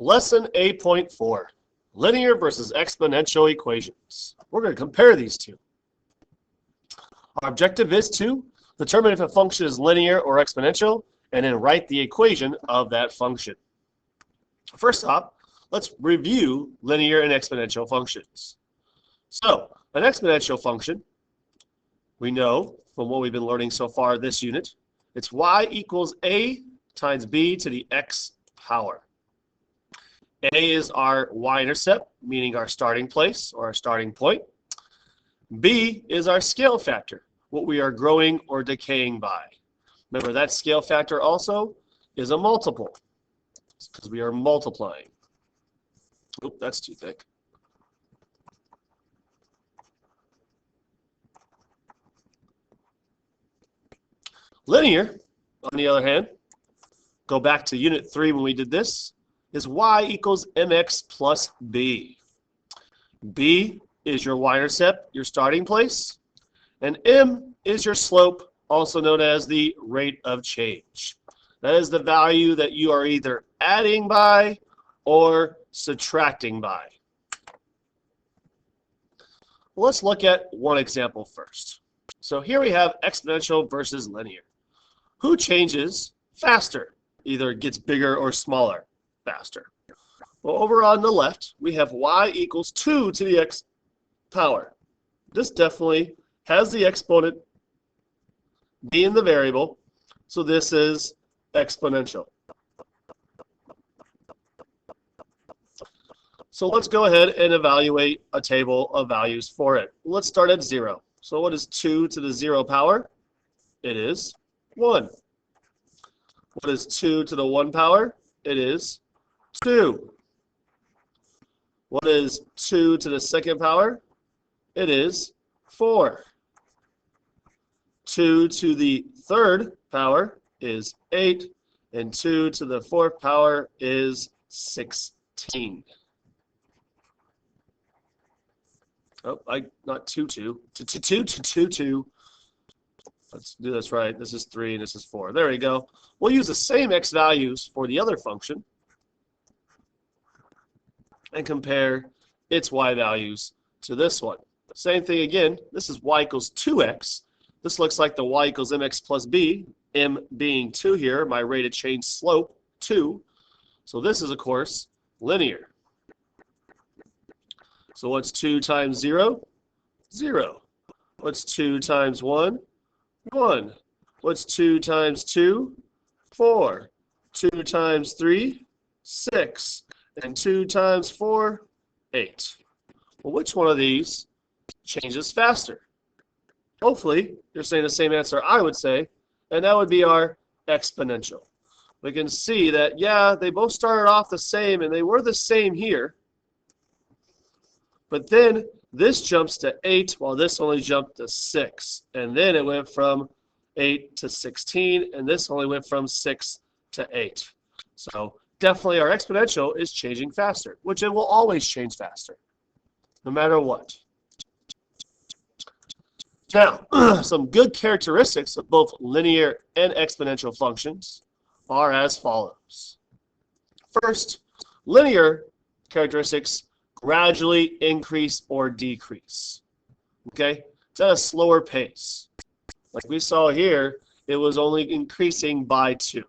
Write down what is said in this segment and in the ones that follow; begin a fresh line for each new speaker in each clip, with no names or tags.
Lesson 8.4, linear versus exponential equations. We're going to compare these two. Our objective is to determine if a function is linear or exponential, and then write the equation of that function. First off, let's review linear and exponential functions. So, an exponential function, we know from what we've been learning so far this unit, it's y equals a times b to the x power. A is our y-intercept, meaning our starting place or our starting point. B is our scale factor, what we are growing or decaying by. Remember, that scale factor also is a multiple because we are multiplying. Oop, that's too thick. Linear, on the other hand, go back to Unit 3 when we did this, is y equals mx plus b. B is your y-intercept, your starting place, and m is your slope, also known as the rate of change. That is the value that you are either adding by or subtracting by. Let's look at one example first. So here we have exponential versus linear. Who changes faster? Either gets bigger or smaller faster. Well, over on the left, we have y equals 2 to the x power. This definitely has the exponent being the variable, so this is exponential. So let's go ahead and evaluate a table of values for it. Let's start at 0. So what is 2 to the 0 power? It is 1. What is 2 to the 1 power? It is 2. What is 2 to the second power? It is 4. 2 to the third power is 8, and 2 to the fourth power is 16. Oh, not 2. Let's do this right. This is 3 and this is 4. There we go. We'll use the same x values for the other function and compare its y values to this one. Same thing again. This is y equals 2x. This looks like the y equals mx plus b, m being 2 here, my rate of change slope 2. So this is, of course, linear. So what's 2 times 0? 0. What's 2 times 1? 1. What's 2 times 2? 4. 2 times 3? 6. And 2 times 4? 8. Well, which one of these changes faster? Hopefully, you're saying the same answer I would say, and that would be our exponential. We can see that, yeah, they both started off the same, and they were the same here. But then this jumps to 8, while this only jumped to 6. And then it went from 8 to 16, and this only went from 6 to 8. So definitely our exponential is changing faster, which it will always change faster, no matter what. Now, some good characteristics of both linear and exponential functions are as follows. First, linear characteristics gradually increase or decrease. Okay? It's at a slower pace. Like we saw here, it was only increasing by 2,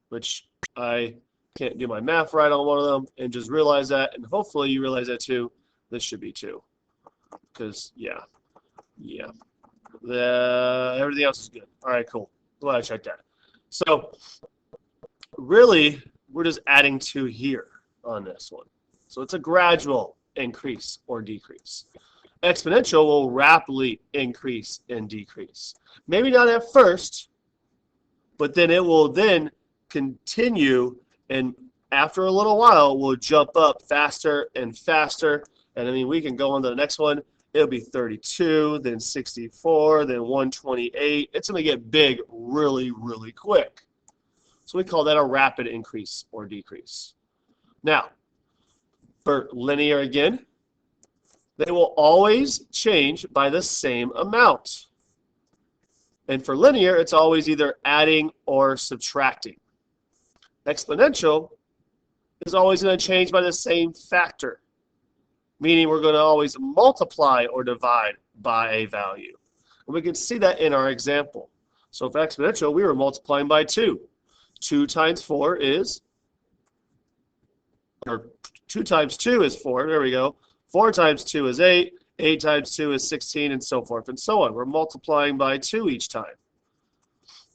which I can't do my math right on one of them, and just realize that, and hopefully you realize that too. This should be 2. Because, yeah. Everything else is good. All right, cool. Glad I checked that. So, really, we're just adding 2 here on this one. So it's a gradual increase or decrease. Exponential will rapidly increase and decrease. Maybe not at first, but then it will then continue, and after a little while, will jump up faster and faster. And I mean, we can go on to the next one. It'll be 32, then 64, then 128. It's going to get big really, really quick. So we call that a rapid increase or decrease. Now, for linear again, they will always change by the same amount. And for linear, it's always either adding or subtracting. Exponential is always going to change by the same factor, meaning we're going to always multiply or divide by a value. And we can see that in our example. So for exponential, we were multiplying by 2. 2 times 4 is, or 2 times 2 is 4, there we go. 4 times 2 is 8, 8 times 2 is 16, and so forth and so on. We're multiplying by 2 each time.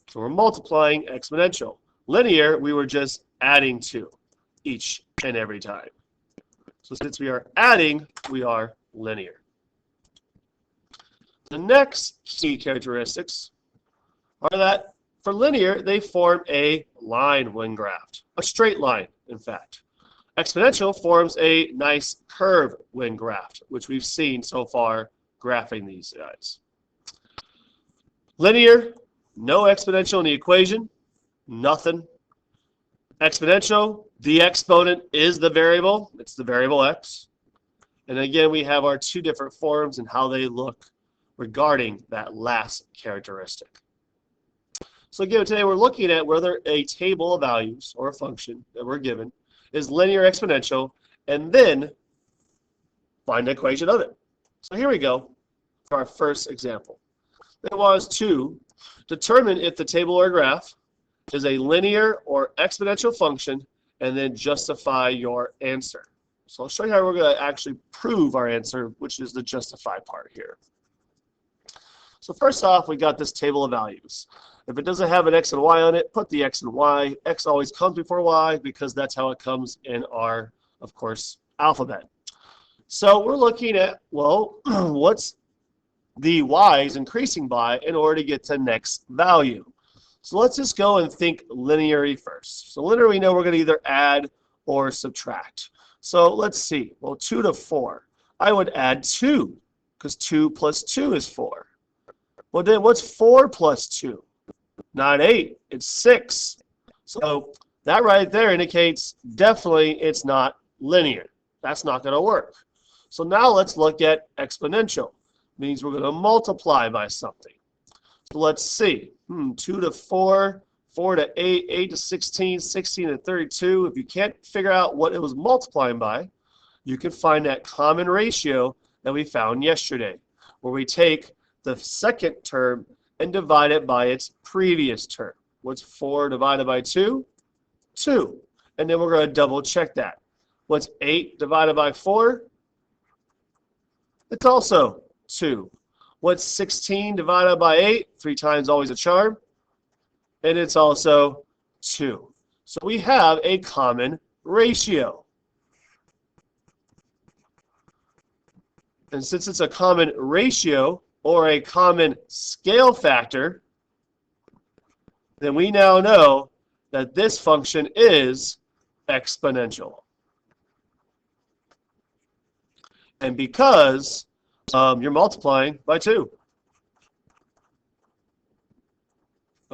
So we're multiplying exponential. Linear, we were just adding 2 each and every time. So since we are adding, we are linear. The next key characteristics are that for linear, they form a line when graphed, a straight line, in fact. Exponential forms a nice curve when graphed, which we've seen so far graphing these guys. Linear, no exponential in the equation, nothing. Exponential, the exponent is the variable. It's the variable x. And again, we have our two different forms and how they look regarding that last characteristic. So again, today we're looking at whether a table of values or a function that we're given is linear or exponential, and then find the equation of it. So here we go for our first example. It was to determine if the table or graph is a linear or exponential function, and then justify your answer. So I'll show you how we're going to actually prove our answer, which is the justify part here. So first off, we got this table of values. If it doesn't have an x and y on it, put the x and y. X always comes before y because that's how it comes in our, of course, alphabet. So we're looking at, well, what's the y's increasing by in order to get to the next value. So let's just go and think linearly first. So linear, we know we're going to either add or subtract. So let's see. Well, 2 to 4. I would add 2 because 2 plus 2 is 4. Well, then what's 4 plus 2? Not 8. It's 6. So that right there indicates definitely it's not linear. That's not going to work. So now let's look at exponential. Means we're going to multiply by something. So let's see. 2 to 4, 4 to 8, 8 to 16, 16 to 32. If you can't figure out what it was multiplying by, you can find that common ratio that we found yesterday, where we take the second term and divide it by its previous term. What's 4 divided by 2? 2. And then we're going to double check that. What's 8 divided by 4? It's also 2. What's 16 divided by 8? 3 times always a charm. And it's also 2. So we have a common ratio. And since it's a common ratio or a common scale factor, then we now know that this function is exponential. And because you're multiplying by 2.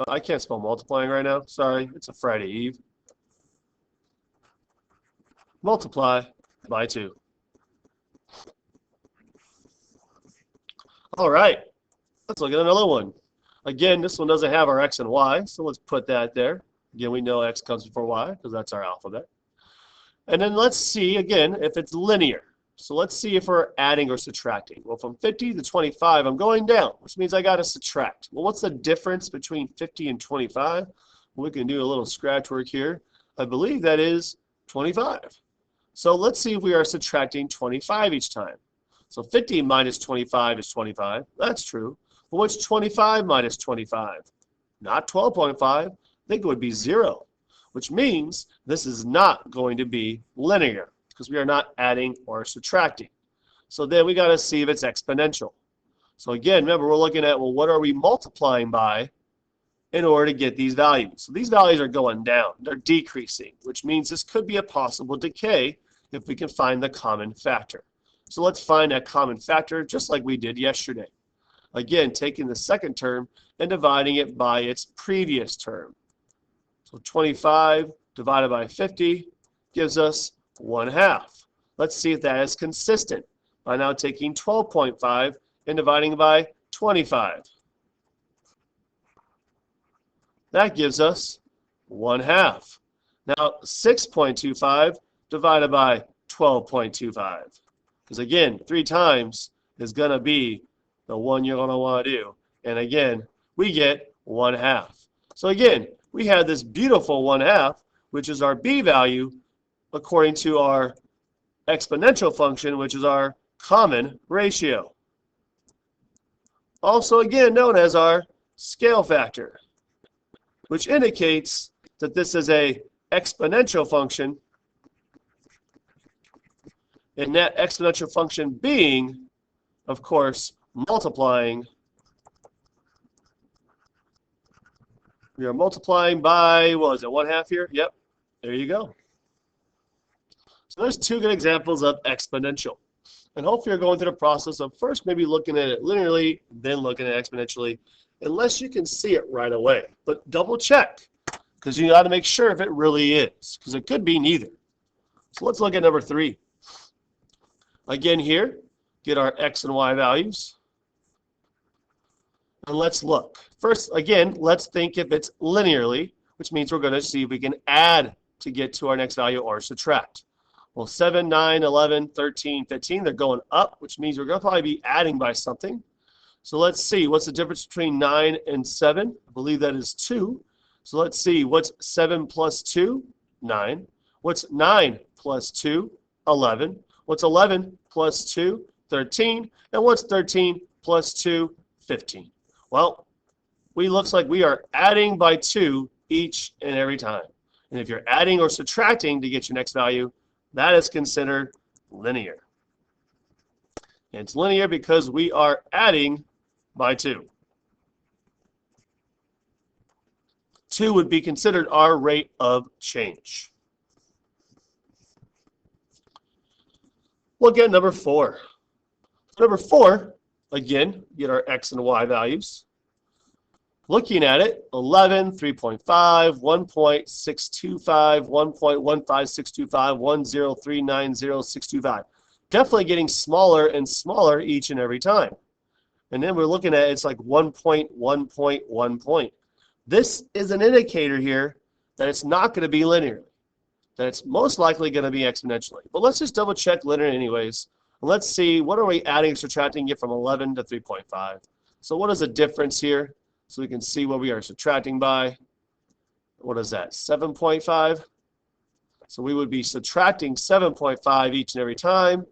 I can't spell multiplying right now. Sorry, it's a Friday Eve. Multiply by 2. All right, let's look at another one. Again, this one doesn't have our x and y, so let's put that there. Again, we know x comes before y because that's our alphabet. And then let's see, again, if it's linear. So let's see if we're adding or subtracting. Well, from 50 to 25, I'm going down, which means I got to subtract. Well, what's the difference between 50 and 25? Well, we can do a little scratch work here. I believe that is 25. So let's see if we are subtracting 25 each time. So 50 minus 25 is 25. That's true. But what's 25 minus 25? Not 12.5. I think it would be 0, which means this is not going to be linear, because we are not adding or subtracting. So then we got to see if it's exponential. So again, remember, we're looking at, well, what are we multiplying by in order to get these values? So these values are going down. They're decreasing, which means this could be a possible decay if we can find the common factor. So let's find that common factor just like we did yesterday. Again, taking the second term and dividing it by its previous term. So 25 divided by 50 gives us 1/2. Let's see if that is consistent by now taking 12.5 and dividing by 25. That gives us 1/2. Now 6.25 divided by 12.25. Because again, 3 times is going to be the one you're going to want to do. And again, we get 1/2. So again, we have this beautiful 1/2, which is our b value according to our exponential function, which is our common ratio. Also again known as our scale factor, which indicates that this is a exponential function, and that exponential function being, of course, multiplying. We are multiplying by, what is it, 1/2 here? Yep, there you go. So there's 2 good examples of exponential. And hopefully you're going through the process of first maybe looking at it linearly, then looking at it exponentially, unless you can see it right away. But double check, because you got to make sure if it really is, because it could be neither. So let's look at number 3. Again here, get our x and y values. And let's look. First, again, let's think if it's linearly, which means we're going to see if we can add to get to our next value or subtract. Well, 7, 9, 11, 13, 15, they're going up, which means we're going to probably be adding by something. So let's see, what's the difference between 9 and 7? I believe that is 2. So let's see, what's 7 plus 2? 9. What's 9 plus 2? 11. What's 11 plus 2? 13. And what's 13 plus 2? 15. Well, looks like we are adding by 2 each and every time. And if you're adding or subtracting to get your next value, that is considered linear. And it's linear because we are adding by 2. 2 would be considered our rate of change. We'll get number 4. Number 4, again, get our x and y values. Looking at it, 11, 3.5, 1.625, 1.15625, 10390, definitely getting smaller and smaller each and every time. And then we're looking at it's like 1.1 point. This is an indicator here that it's not going to be linear, that it's most likely going to be exponentially. But let's just double check linear anyways. And let's see, what are we adding or subtracting it from 11 to 3.5? So what is the difference here? So we can see what we are subtracting by. What is that? 7.5. So we would be subtracting 7.5 each and every time.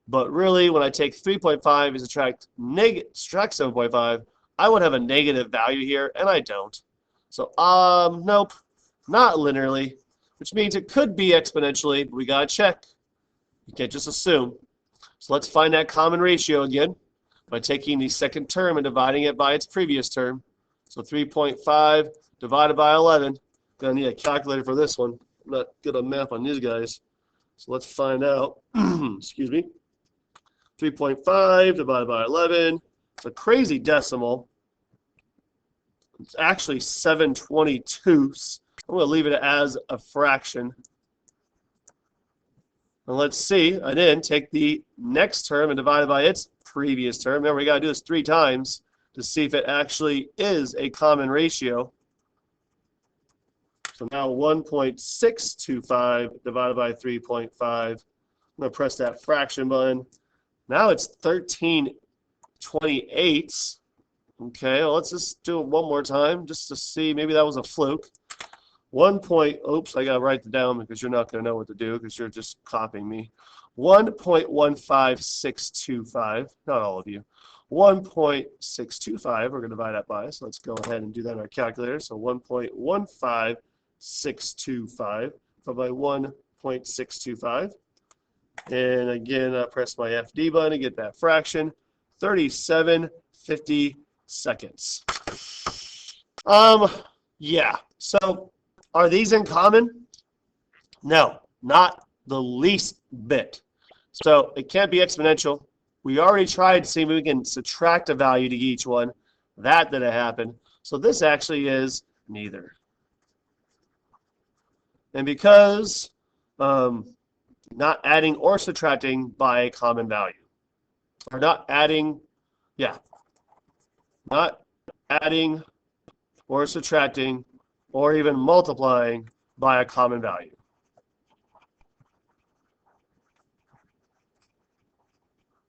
But really, when I take 3.5 and subtract 7.5, I would have a negative value here, and I don't. So nope, not linearly, which means it could be exponentially, but we got to check. You can't just assume. So let's find that common ratio again by taking the second term and dividing it by its previous term. So 3.5 divided by 11. Gonna need a calculator for this one. I'm not good on math on these guys. So let's find out. Excuse me. 3.5 divided by 11. It's a crazy decimal. It's actually 7/22. I'm going to leave it as a fraction. And let's see. And then take the next term and divide it by its previous term. Remember, we got to do this 3 times to see if it actually is a common ratio. So now 1.625 divided by 3.5. I'm going to press that fraction button. Now it's 13/28. Okay, well, let's just do it one more time just to see. Maybe that was a fluke. Oops, I got to write it down because you're not going to know what to do because you're just copying me. 1.15625, not all of you. 1.625, we're going to divide that by, so let's go ahead and do that in our calculator. So 1.15625 divided by 1.625. And again, press my FD button to get that fraction. 37/50 seconds. Yeah. So are these in common? No, not the least bit. So it can't be exponential. We already tried to see if we can subtract a value to each one. That didn't happen. So this actually is neither. And because not adding or subtracting by a common value. Or not adding or subtracting or even multiplying by a common value.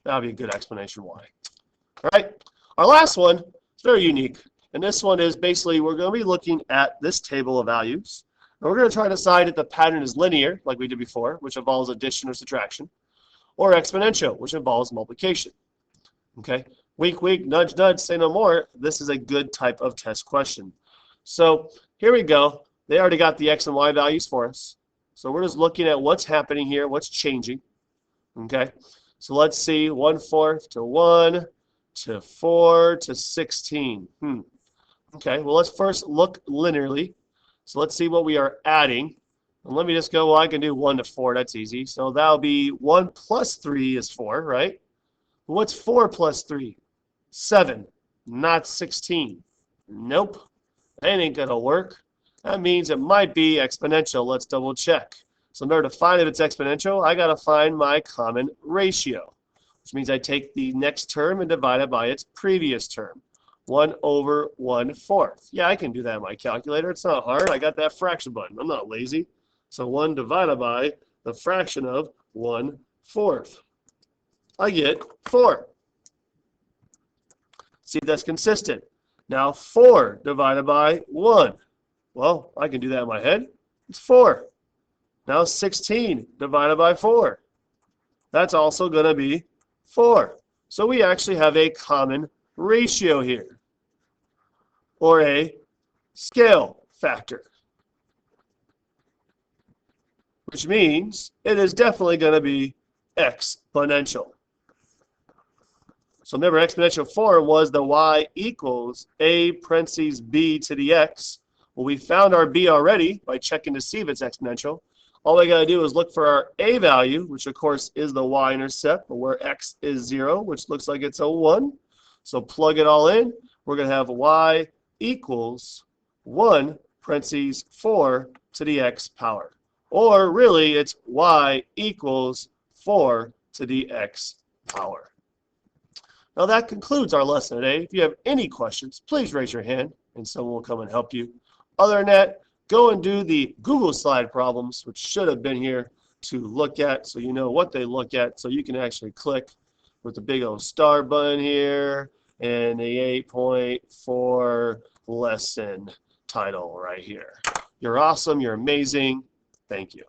That'll be a good explanation why. All right, our last one is very unique. And this one is basically we're going to be looking at this table of values. And we're going to try to decide if the pattern is linear, like we did before, which involves addition or subtraction, or exponential, which involves multiplication. Okay, wink, wink, nudge, nudge, say no more. This is a good type of test question. So here we go. They already got the x and y values for us. So we're just looking at what's happening here, what's changing. Okay, so let's see, 1/4 to 1 to 4 to 16. Okay, well, let's first look linearly. So let's see what we are adding. And let me just go, well, I can do 1 to 4. That's easy. So that'll be 1 plus 3 is 4, right? What's 4 plus 3? 7, not 16. Nope, that ain't going to work. That means it might be exponential. Let's double check. So in order to find if it's exponential, I got to find my common ratio, which means I take the next term and divide it by its previous term. 1/1/4. Yeah, I can do that in my calculator. It's not hard. I got that fraction button. I'm not lazy. So 1 divided by the fraction of 1/4. I get 4. See if that's consistent. Now 4 divided by 1. Well, I can do that in my head. It's 4. Now 16 divided by 4. That's also going to be 4. So we actually have a common ratio here, or a scale factor, which means it is definitely going to be exponential. So remember, exponential form was the y equals a parentheses b to the x. Well, we found our b already by checking to see if it's exponential. All we got to do is look for our a value, which of course is the y-intercept, but where x is 0, which looks like it's a 1. So plug it all in. We're going to have y equals 1 parentheses 4 to the x power. Or really, it's y equals 4 to the x power. Now that concludes our lesson today. If you have any questions, please raise your hand and someone will come and help you. Other than that, go and do the Google slide problems, which should have been here to look at so you know what they look at, so you can actually click with the big old star button here and the 8.4 lesson title right here. You're awesome. You're amazing. Thank you.